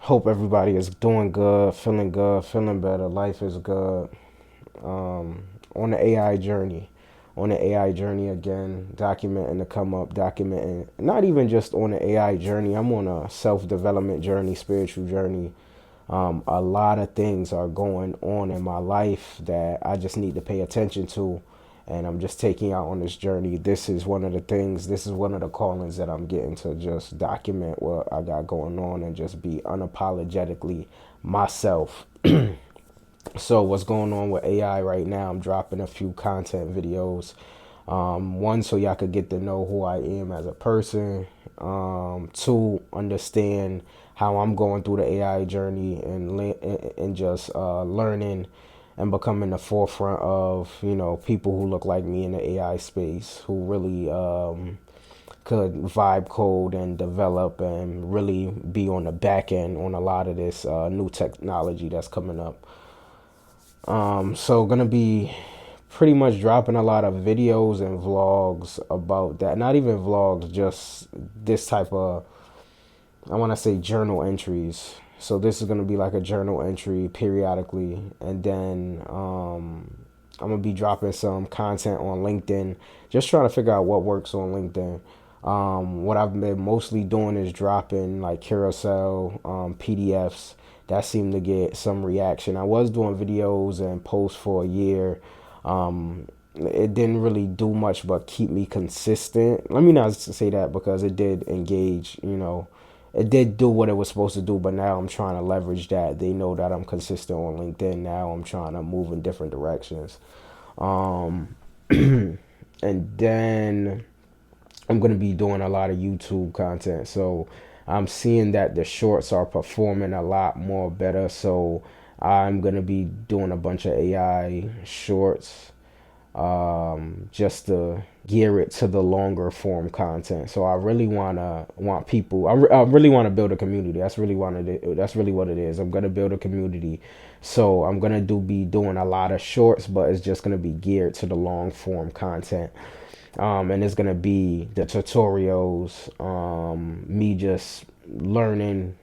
Hope everybody is doing good, feeling better. Life is good. On the AI journey, on the AI journey again, documenting the come up, documenting not even just on the AI journey. I'm on a self development journey, spiritual journey. A lot of things are going on in my life that I just need to pay attention to. And I'm just taking out on this journey. This is one of the things, this is one of the callings that I'm getting to just document what I got going on and just be unapologetically myself. So what's going on with AI right now? I'm dropping a few content videos. One, so y'all could get to know who I am as a person. Two, understand how I'm going through the AI journey and just learning and becoming the forefront of people who look like me in the AI space who really could vibe code and develop and really be on the back end on a lot of this new technology that's coming up. So gonna be pretty much dropping a lot of videos and vlogs about that. Not even vlogs, just this type of, I want to say, journal entries. So this is gonna be like a journal entry periodically, and then I'm gonna be dropping some content on LinkedIn. Just trying to figure out what works on LinkedIn. What I've been mostly doing is dropping like carousel PDFs that seem to get some reaction. I was doing videos and posts for a year. It didn't really do much but keep me consistent. Let me not say that because it did engage, it did do what it was supposed to do, but now I'm trying to leverage that. They know that I'm consistent on LinkedIn. Now I'm trying to move in different directions. Um, and then I'm going to be doing a lot of YouTube content. So I'm seeing that the shorts are performing a lot more better. So I'm going to be doing a bunch of AI shorts just to gear it to the longer form content. So I really want people. I really want to build a community. That's really what it is. I'm gonna build a community. So I'm gonna be doing a lot of shorts, but it's just gonna be geared to the long form content. And it's gonna be the tutorials, me just learning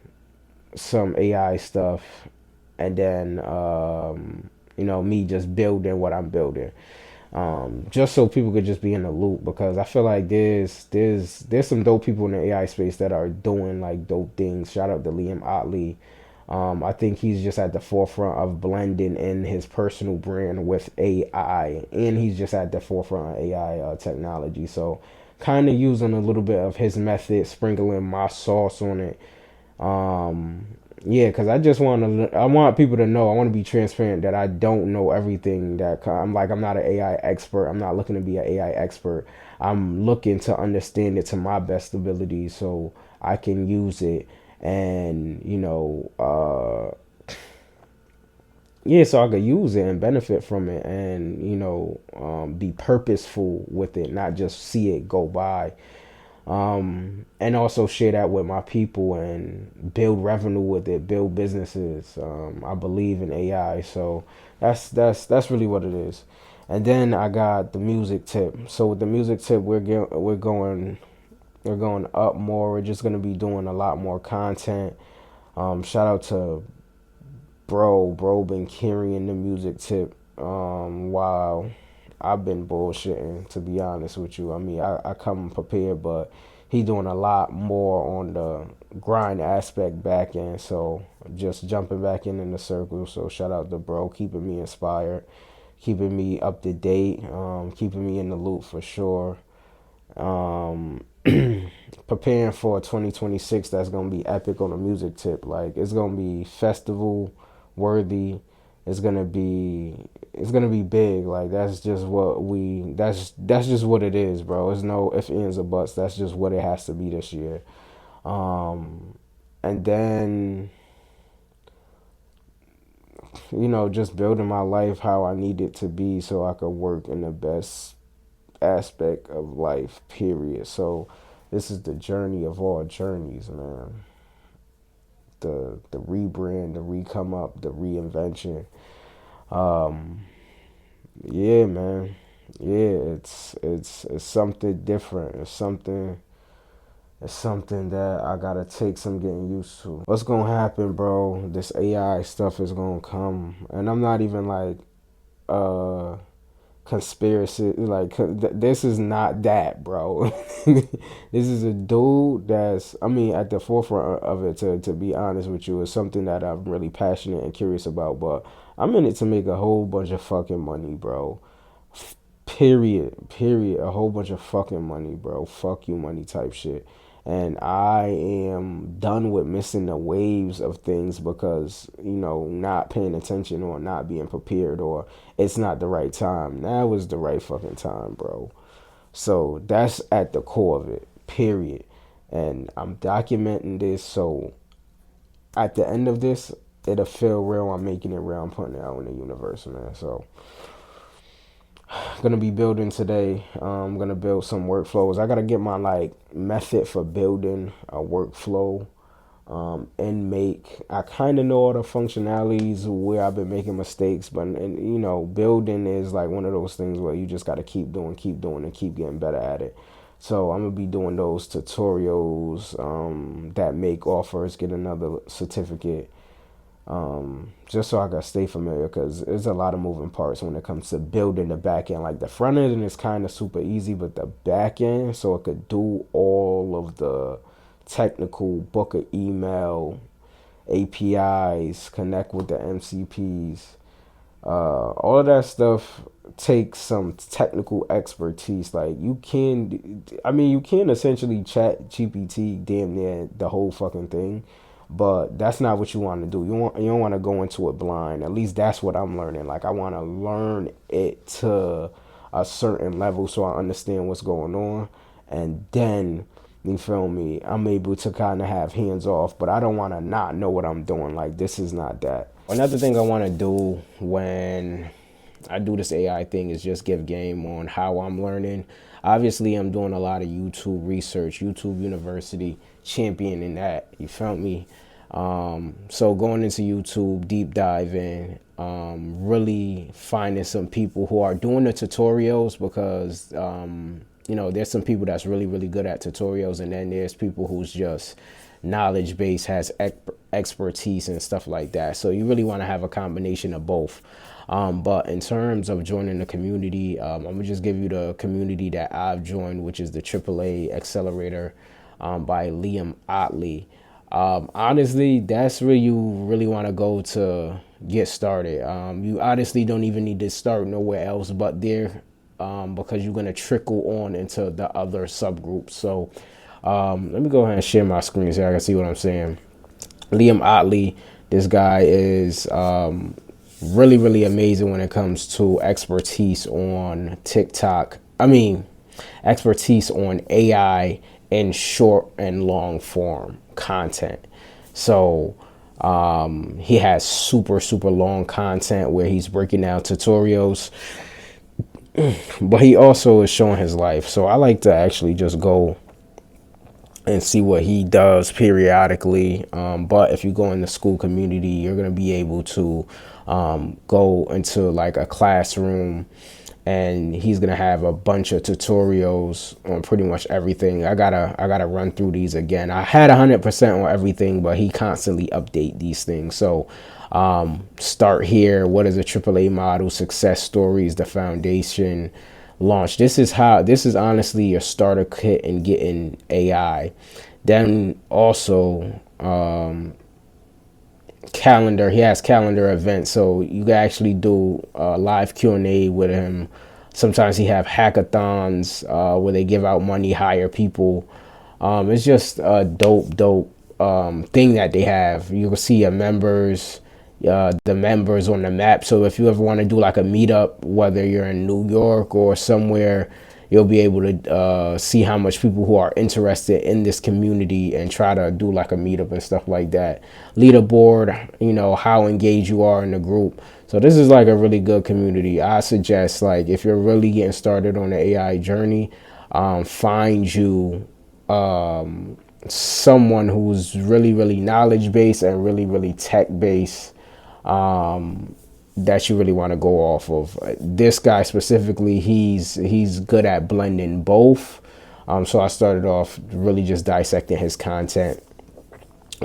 some AI stuff, and then me just building what I'm building, just so people could just be in the loop because I feel like there's some dope people in the AI space that are doing like dope things. Shout out to Liam Otley. I think he's just at the forefront of blending in his personal brand with AI, and he's just at the forefront of AI technology. So, kind of using a little bit of his method, sprinkling my sauce on it. Yeah, because I want people to know. I want to be transparent that I don't know everything. I'm not an AI expert. I'm not looking to be an AI expert. I'm looking to understand it to my best ability so I can use it and yeah, so I could use it and benefit from it and be purposeful with it, not just see it go by. And also share that with my people and build revenue with it, build businesses. I believe in AI, so that's really what it is. And then I got the music tip. So with the music tip, we're going up more. We're just gonna be doing a lot more content. Shout out to bro been carrying the music tip. While I've been bullshitting, to be honest with you. I mean, I come prepared, but he doing a lot more on the grind aspect back end. So just jumping back in the circle. So shout out to bro, keeping me inspired, keeping me up to date, keeping me in the loop for sure. Um, Preparing for 2026 that's gonna be epic on the music tip. Like it's gonna be festival worthy. It's gonna be it's gonna be big. Like that's just what it is, bro. There's no ifs, ands, or buts. That's just what it has to be this year. And then just building my life how I need it to be so I could work in the best aspect of life, period. So this is the journey of all journeys, man. The rebrand, the re-come up, the reinvention. Um, yeah, man. Yeah, it's something different. It's something It's something that I gotta take some getting used to. What's gonna happen, bro? This AI stuff is gonna come, and I'm not even like uh conspiracy like this is not that, bro. This is a dude that's, I mean, at the forefront of it. To be honest with you, is something that I'm really passionate and curious about, but I'm in it to make a whole bunch of fucking money, bro. Period. A whole bunch of fucking money, bro. Fuck you money type shit. And I am done with missing the waves of things because, not paying attention or not being prepared, or it's not the right time. Now is the right fucking time, bro. So that's at the core of it, period. And I'm documenting this, so at the end of this, it'll feel real. I'm making it real. I'm putting it out in the universe, man. So gonna be building today. I'm gonna build some workflows. I gotta get my like method for building a workflow and make. I kind of know all the functionalities where I've been making mistakes, but building is like one of those things where you just gotta keep doing, and keep getting better at it. So I'm gonna be doing those tutorials that make offers get another certificate, just so I can stay familiar, because there's a lot of moving parts when it comes to building the back end. Like the front end is kind of super easy, but the back end, so it could do all of the technical book of email, APIs, connect with the MCPs, all of that stuff takes some technical expertise. Like you can essentially chat GPT damn near the whole fucking thing, but that's not what you want to do. You don't want to go into it blind. At least that's what I'm learning. Like I want to learn it to a certain level so I understand what's going on, and then you feel me, I'm able to kind of have hands off, but I don't want to not know what I'm doing. Like this is not that. Another thing I want to do when I do this AI thing is just give game on how I'm learning. Obviously, I'm doing a lot of YouTube research, YouTube University, championing that. You feel me? So going into YouTube, deep diving, really finding some people who are doing the tutorials, because there's some people that's really, really good at tutorials, and then there's people who's just knowledge base, has expertise and stuff like that. So you really want to have a combination of both. But in terms of joining the community, I'm gonna just give you the community that I've joined, which is the AAA Accelerator by Liam Otley. Honestly, that's where you really want to go to get started. You honestly don't even need to start nowhere else but there, because you're going to trickle on into the other subgroups. So let me go ahead and share my screen so I can see what I'm saying. Liam Otley, this guy is really, really amazing when it comes to expertise on TikTok. Expertise on AI in short and long form content. So he has super, super long content where he's breaking down tutorials, but he also is showing his life. So I like to actually just go and see what he does periodically. But if you go in the school community, you're going to be able to go into like a classroom, and he's going to have a bunch of tutorials on pretty much everything. I gotta run through these again. I had 100% on everything, but he constantly update these things. So start here. What is a AAA model? Success stories, the foundation, launch. This is honestly your starter kit in getting AI. Then also calendar. He has calendar events, so you can actually do live Q&A with him. Sometimes he have hackathons where they give out money, hire people. It's just a dope thing that they have. You can see the members on the map. So if you ever want to do like a meetup, whether you're in New York or somewhere, you'll be able to see how much people who are interested in this community and try to do like a meetup and stuff like that. Leaderboard, how engaged you are in the group. So this is like a really good community. I suggest, like, if you're really getting started on the AI journey, find you someone who's really, really knowledge based and really, really tech based, that you really want to go off of. This guy specifically, he's good at blending both. So I started off really just dissecting his content.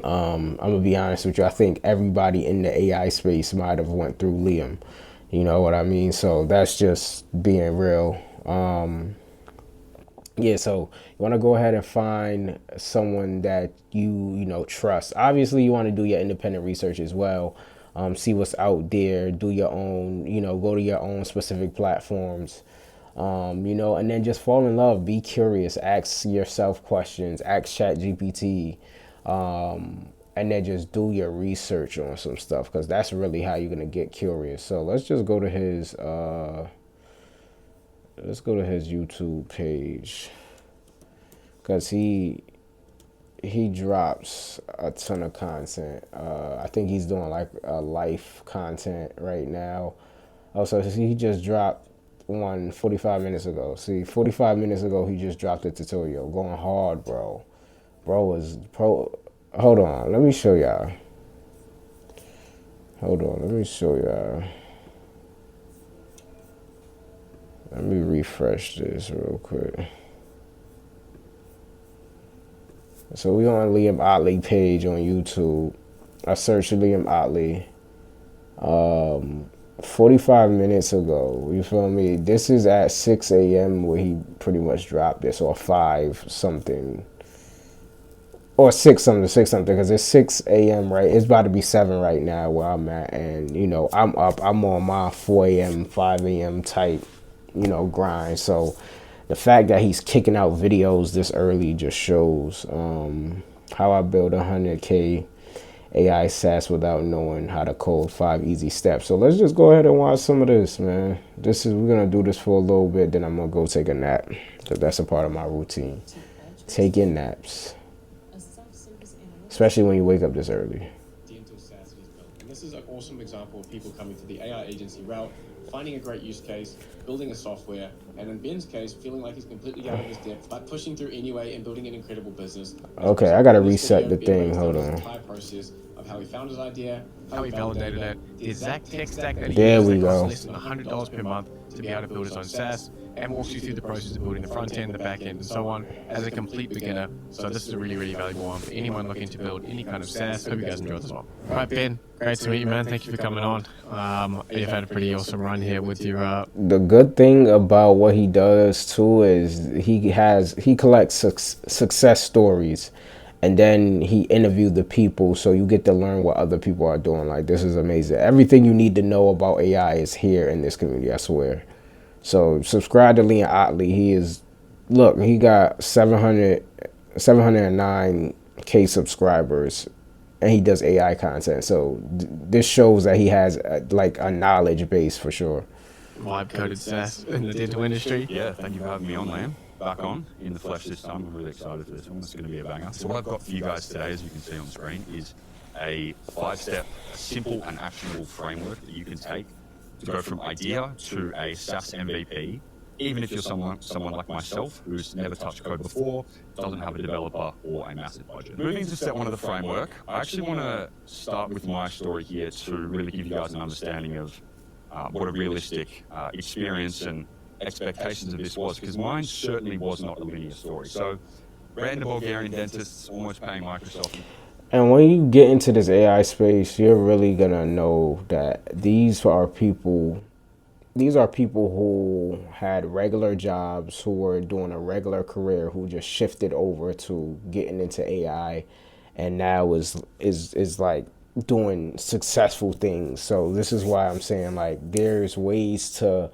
I'm gonna be honest with you. I think everybody in the AI space might have went through Liam. You know what I mean? So that's just being real. Yeah, so you want to go ahead and find someone that you know trust. Obviously, you want to do your independent research as well. See what's out there. Do your own. You know, go to your own specific platforms. You know, and then just fall in love. Be curious. Ask yourself questions. Ask ChatGPT, and then just do your research on some stuff because that's really how you're gonna get curious. So let's just go to his. Let's go to his YouTube page because he drops a ton of content. I think he's doing like a life content right now. Also, he just dropped one 45 minutes ago. See, 45 minutes ago, he just dropped a tutorial. Going hard, bro. Bro is pro. Hold on, let me show y'all. Hold on, let me show y'all. Let me refresh this real quick. So we on Liam Otley page on YouTube. I searched Liam Otley. 45 minutes ago, you feel me? This is at 6 a.m. where he pretty much dropped this, or 5 something. Or 6 something, because it's 6 a.m., right? It's about to be 7 right now where I'm at. And, you know, I'm up. I'm on my 4 a.m., 5 a.m. type, you know, grind. So the fact that he's kicking out videos this early just shows how I build 100K AI SaaS without knowing how to code 5 easy steps. So let's just go ahead and watch some of this, man. We're gonna do this for a little bit, then I'm gonna go take a nap because that's a part of my routine. Taking naps, especially when you wake up this early. And this is an awesome example of people coming to the AI agency route, finding a great use case, building a software, and in Ben's case, feeling like he's completely out of his depth, but pushing through anyway and building an incredible business. Okay, I gotta reset the thing. Hold on. Entire process of how he found his idea, how he validated it, the exact tech stack that he there uses we that go. costs less than $100 per month to be able to build his own SaaS, and walks you through the process of building the front end, the back end, and so on as a complete beginner. So this is a really, really valuable one for anyone looking to build any kind of SaaS. Hope you guys enjoyed this one. All right, Ben, great to meet you, man. Thank you for coming on. You've had a pretty awesome run here with your... The good thing about what he does too is he collects success stories, and then he interviewed the people, so you get to learn what other people are doing. Like, this is amazing. Everything you need to know about AI is here in this community, I swear. So subscribe to Liam Otley. He got 709K subscribers, and he does AI content. So this shows that he has like a knowledge base for sure. Vibe coded SaaS in the dental industry. Yeah, thank you for having me on, Liam. Back on in the flesh this time. I'm really excited for this one. It's going to be a banger. So what I've got for you guys today, as you can see on screen, is a 5-step, simple and actionable framework that you can take to go from idea to a SaaS MVP, even if you're someone like myself who's never touched code before, doesn't have a developer or a massive budget. Moving to step 1 of the framework, I actually want to start with my story here to really give you guys an understanding of what a realistic experience and expectations of this was, because mine certainly was not a linear story. So, random Bulgarian dentists almost paying Microsoft. And when you get into this AI space, you're really gonna know that these are people who had regular jobs, who were doing a regular career, who just shifted over to getting into AI, and now is like doing successful things. So this is why I'm saying, like, there's ways to,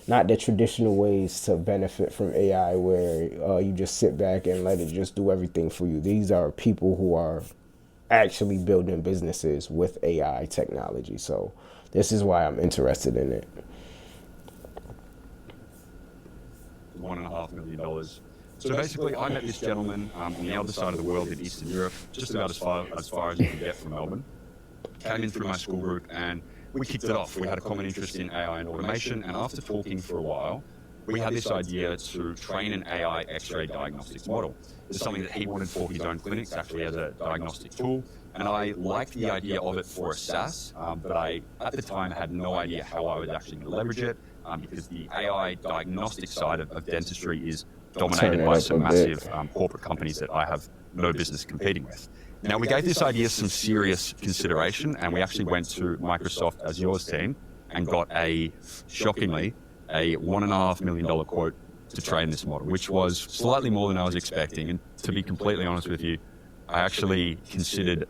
not the traditional ways to benefit from AI where you just sit back and let it just do everything for you. These are people who are actually building businesses with AI technology. So this is why I'm interested in it. $1.5 million. So basically, I met this gentleman on the other side of the world in Eastern Europe, just about as far as you can get from Melbourne. Came in through my school group and we kicked it off. We had a common interest in AI and automation, and after talking for a while, we had this idea to train an AI X-ray diagnostics model. It's something that he wanted for his own clinics, actually as a diagnostic tool, and I liked the idea of it for a SaaS, but I, at the time, had no idea how I was actually going to leverage it, because the AI diagnostic side of dentistry is dominated Turn it by up some a bit. massive corporate companies that I have no business competing with. Now, we gave this idea some serious consideration, and we actually went to Microsoft Azure's team and got shockingly, a $1.5 million quote to train this model, which was slightly more than I was expecting. And to be completely honest with you, I actually considered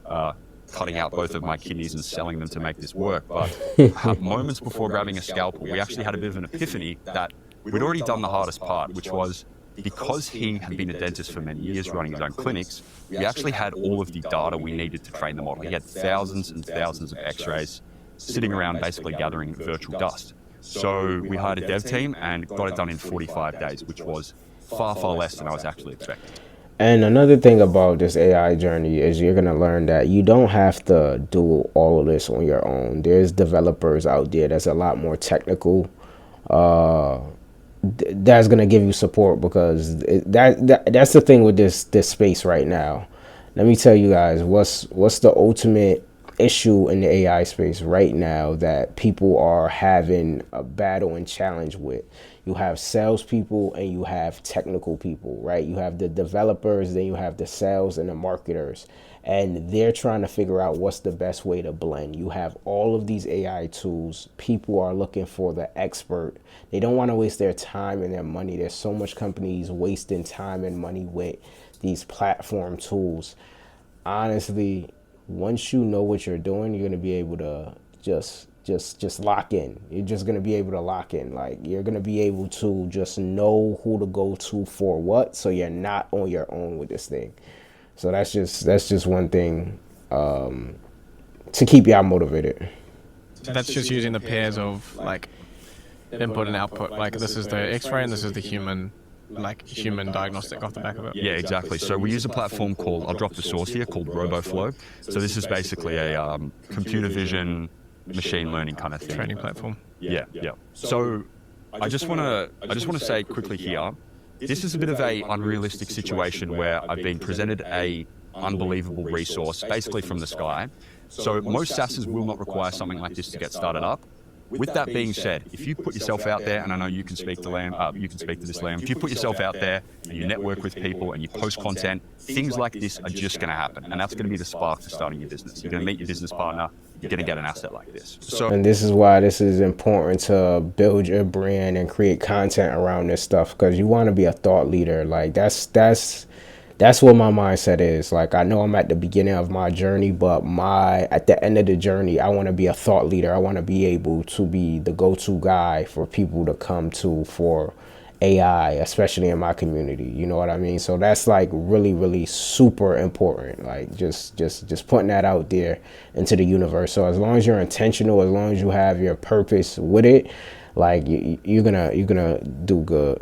cutting out both of my kidneys and selling them to make this work. But moments before grabbing a scalpel, we actually had a bit of an epiphany that we'd already done the hardest part, which was because he had been a dentist for many years running his own clinics, we actually had all of the data we needed to train the model. He had thousands and thousands of x-rays sitting around basically gathering virtual dust. So we hired a dev team and got it done in 45 days, which was far, far less than I was actually expecting. And another thing about this AI journey is you're going to learn that you don't have to do all of this on your own. There's developers out there that's a lot more technical. That's going to give you support, because that's the thing with this space right now. Let me tell you guys what's the ultimate issue in the AI space right now that people are having a battle and challenge with. You have salespeople and you have technical people, right? You have the developers, then you have the sales and the marketers, and they're trying to figure out what's the best way to blend. You have all of these AI tools. People are looking for the expert. They don't want to waste their time and their money. There's so much companies wasting time and money with these platform tools. Honestly, once you know what you're doing, you're going to be able to just lock in. You're just going to be able to lock in. Like, you're going to be able to just know who to go to for what, so you're not on your own with this thing. So that's just one thing to keep y'all motivated. That's just using the pairs of like input and output. Like, this is the X-ray and this is the human diagnostic off the back of it. Yeah, exactly. So we use a platform called, I'll drop the source here, called RoboFlow. So this is basically a computer vision, machine learning kind of thing. Training platform. Yeah. So I just want to say quickly here, this is a bit of a unrealistic situation where I've been presented a unbelievable resource basically from the sky. So most SaaSes will not require something like this to get started up. With that being said, if you put yourself out there, and I know you can speak to this, Liam, if you put yourself out there and you network with people and you post content, things like this are just going to happen. And that's going to be the spark to starting your business. You're going to meet your business partner, you're going to get an asset like this. And this is why this is important to build your brand and create content around this stuff, because you want to be a thought leader. Like, that's what my mindset is. Like, I know I'm at the beginning of my journey, but at the end of the journey, I want to be a thought leader. I want to be able to be the go-to guy for people to come to for AI, especially in my community. You know what I mean? So that's like really, really super important. Like, just putting that out there into the universe. So as long as you're intentional, as long as you have your purpose with it, like, you're gonna do good.